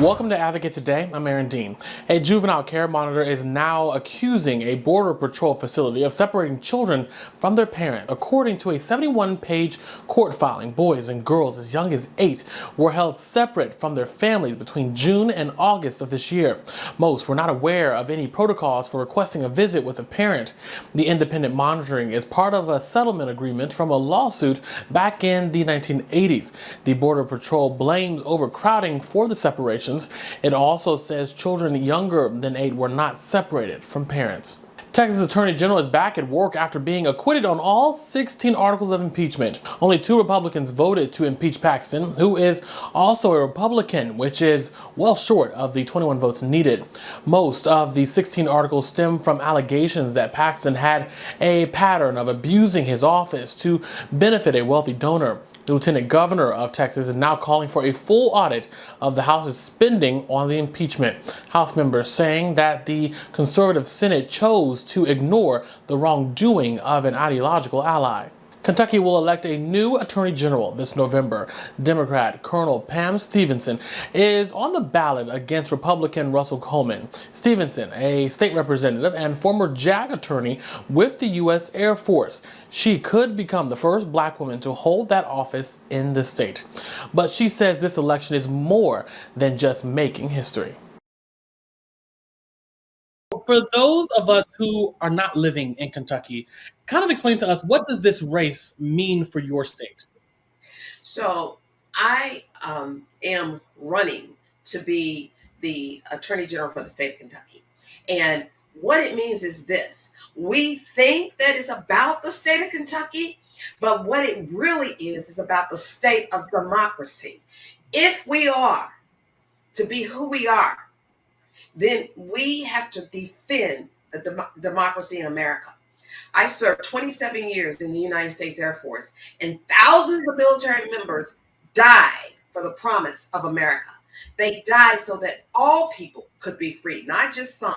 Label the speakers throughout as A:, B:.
A: Welcome to Advocate Today. I'm Aaron Dean. A juvenile care monitor is now accusing a Border Patrol facility of separating children from their parents. According to a 71-page court filing, boys and girls as young as 8 were held separate from their families between June and August of this year. Most were not aware of any protocols for requesting a visit with a parent. The independent monitoring is part of a settlement agreement from a lawsuit back in the 1980s. The Border Patrol blames overcrowding for the separation. It also says children younger than 8 were not separated from parents. Texas Attorney General is back at work after being acquitted on all 16 articles of impeachment. Only 2 Republicans voted to impeach Paxton, who is also a Republican, which is well short of the 21 votes needed. Most of the 16 articles stem from allegations that Paxton had a pattern of abusing his office to benefit a wealthy donor. The Lieutenant Governor of Texas is now calling for a full audit of the House's spending on the impeachment. House members saying that the conservative Senate chose to ignore the wrongdoing of an ideological ally. Kentucky will elect a new Attorney General this November. Democrat Colonel Pam Stevenson is on the ballot against Republican Russell Coleman. Stevenson, a state representative and former JAG attorney with the U.S. Air Force. She could become the first black woman to hold that office in the state. But she says this election is more than just making history. For those of us who are not living in Kentucky, kind of explain to us, what does this race mean for your state?
B: So I am running to be the Attorney General for the state of Kentucky. And what it means is this: we think that it's about the state of Kentucky, but what it really is about the state of democracy. If we are to be who we are, then we have to defend the democracy in America. I served 27 years in the United States Air Force, and thousands of military members died for the promise of America. They died so that all people could be free, not just some.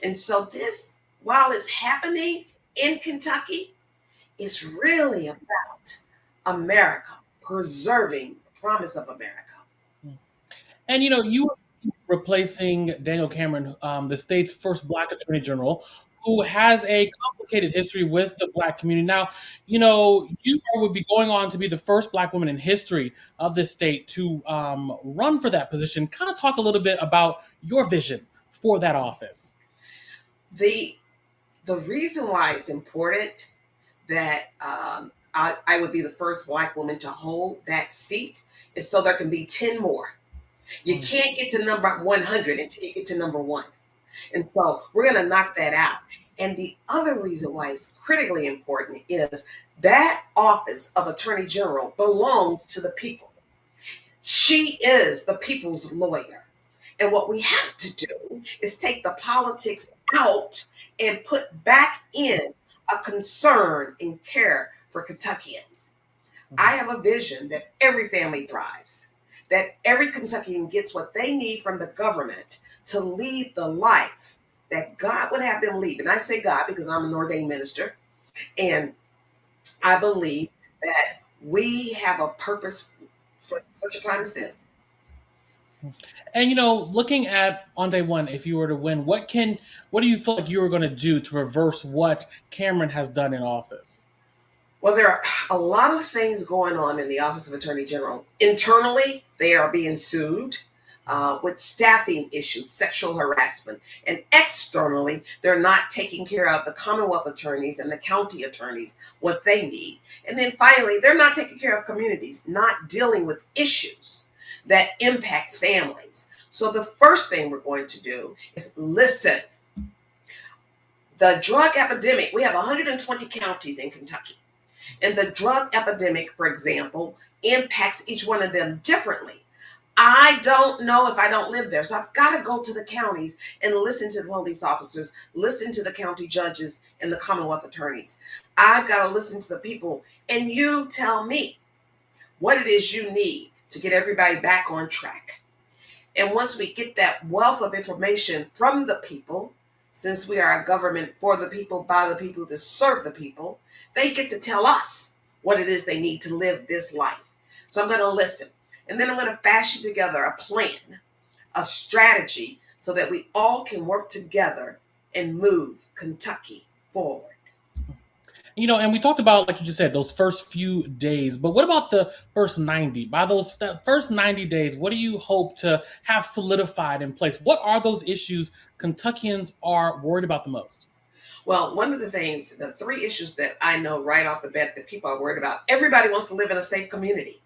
B: And so this, while it's happening in Kentucky, is really about America, preserving the promise of America.
A: And you were replacing Daniel Cameron, the state's first black attorney general, who has a complicated history with the black community. Now, you would be going on to be the first black woman in history of this state to run for that position. Kind of talk a little bit about your vision for that office.
B: The reason why it's important that I would be the first black woman to hold that seat is so there can be 10 more. You can't get to number 100 until you get to number 1. And so we're going to knock that out. And the other reason why it's critically important is that office of Attorney General belongs to the people. She is the people's lawyer. And what we have to do is take the politics out and put back in a concern and care for Kentuckians. I have a vision that every family thrives, that every Kentuckian gets what they need from the government to lead the life that God would have them lead. And I say God because I'm an ordained minister, and I believe that we have a purpose for such a time as this.
A: And looking at on day one, if you were to win, what do you feel like you were going to do to reverse what Cameron has done in office?
B: Well, there are a lot of things going on in the Office of Attorney General. Internally, they are being sued with staffing issues, sexual harassment. And externally, they're not taking care of the Commonwealth attorneys and the county attorneys, what they need. And then finally, they're not taking care of communities, not dealing with issues that impact families. So the first thing we're going to do is listen. The drug epidemic, we have 120 counties in Kentucky. And the drug epidemic, for example, impacts each one of them differently. I don't know if I don't live there. So I've got to go to the counties and listen to the police officers, listen to the county judges and the Commonwealth attorneys. I've got to listen to the people. And you tell me what it is you need to get everybody back on track. And once we get that wealth of information from the people, since we are a government for the people, by the people, to serve the people, they get to tell us what it is they need to live this life. So I'm going to listen. And then I'm going to fashion together a plan a strategy so that we all can work together and move Kentucky forward.
A: And we talked about, like you just said, those first few days, but what about the first 90? By that first 90 days, what do you hope to have solidified in place? What are those issues Kentuckians are worried about the most?
B: Well, one of the three issues that I know right off the bat that people are worried about, everybody wants to live in a safe community.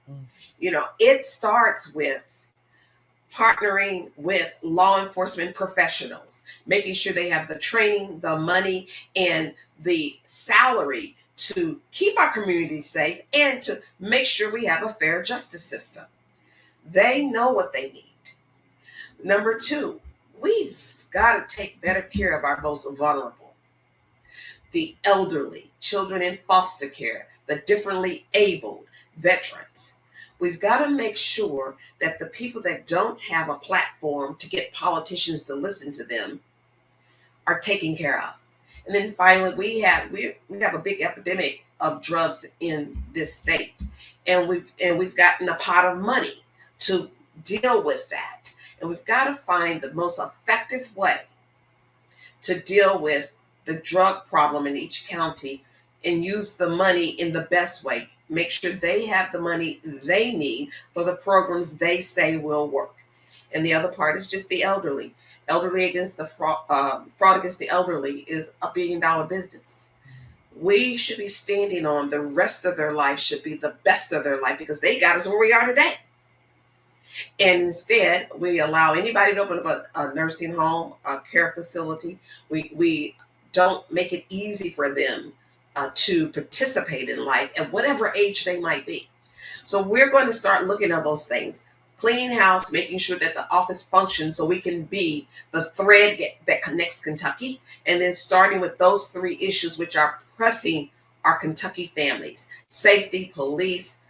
A: Mm.
B: It starts with partnering with law enforcement professionals, making sure they have the training, the money, and the salary to keep our communities safe and to make sure we have a fair justice system. They know what they need. Number two, we've got to take better care of our most vulnerable, the elderly, children in foster care, the differently abled, veterans. We've got to make sure that the people that don't have a platform to get politicians to listen to them are taken care of. And then finally, we have a big epidemic of drugs in this state, and we've gotten a pot of money to deal with that. And we've got to find the most effective way to deal with the drug problem in each county and use the money in the best way. Make sure they have the money they need for the programs they say will work. And the other part is just the elderly. Elderly against the fraud against the elderly is $1 billion business. We should be standing on the rest of their life should be the best of their life because they got us where we are today. And instead, we allow anybody to open up a nursing home, a care facility. We don't make it easy for them to participate in life at whatever age they might be. So we're going to start looking at those things. Cleaning house, making sure that the office functions so we can be the thread that connects Kentucky. And then starting with those three issues which are pressing our Kentucky families: safety, police,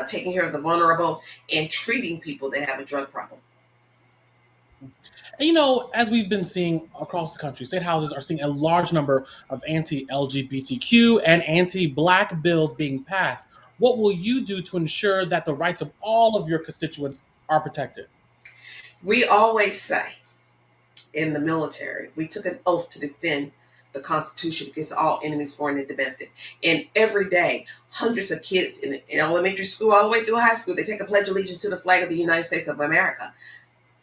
B: taking care of the vulnerable, and treating people that have a drug problem.
A: As we've been seeing across the country, state houses are seeing a large number of anti-LGBTQ and anti-Black bills being passed. What will you do to ensure that the rights of all of your constituents are protected?
B: We always say in the military, we took an oath to defend the Constitution against all enemies, foreign and domestic. And every day, hundreds of kids in elementary school all the way through high school, they take a pledge of allegiance to the flag of the United States of America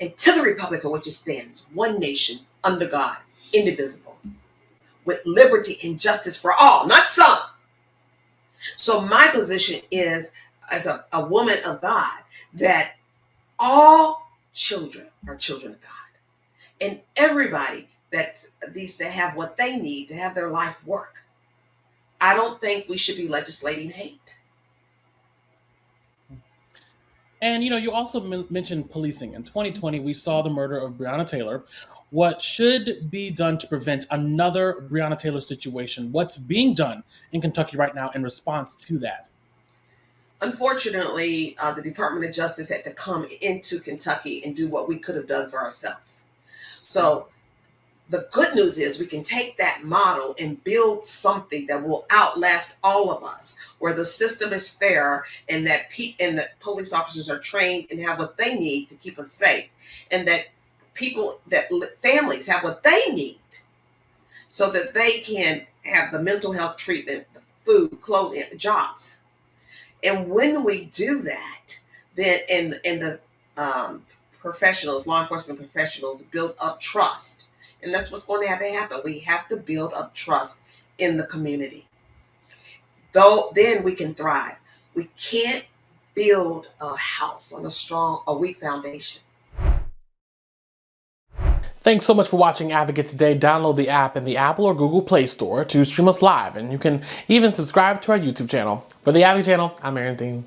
B: and to the republic for which it stands, one nation, under God, indivisible, with liberty and justice for all, not some. So my position is, as a woman of God, that all children are children of God. And everybody that needs to have what they need to have their life work. I don't think we should be legislating hate.
A: And you also mentioned policing. In 2020, we saw the murder of Breonna Taylor. What should be done to prevent another Breonna Taylor situation? What's being done in Kentucky right now in response to that?
B: Unfortunately, the Department of Justice had to come into Kentucky and do what we could have done for ourselves. So the good news is we can take that model and build something that will outlast all of us, where the system is fair and that police officers are trained and have what they need to keep us safe, and that families have what they need so that they can have the mental health treatment, the food, clothing, jobs. And when we do that, then and the professionals, law enforcement professionals, build up trust. And that's what's going to have to happen. We have to build up trust in the community. Then we can thrive. We can't build a house on a weak foundation.
A: Thanks so much for watching Advocate Today. Download the app in the Apple or Google Play Store to stream us live. And you can even subscribe to our YouTube channel. For the Advocate channel, I'm Aaron Dean.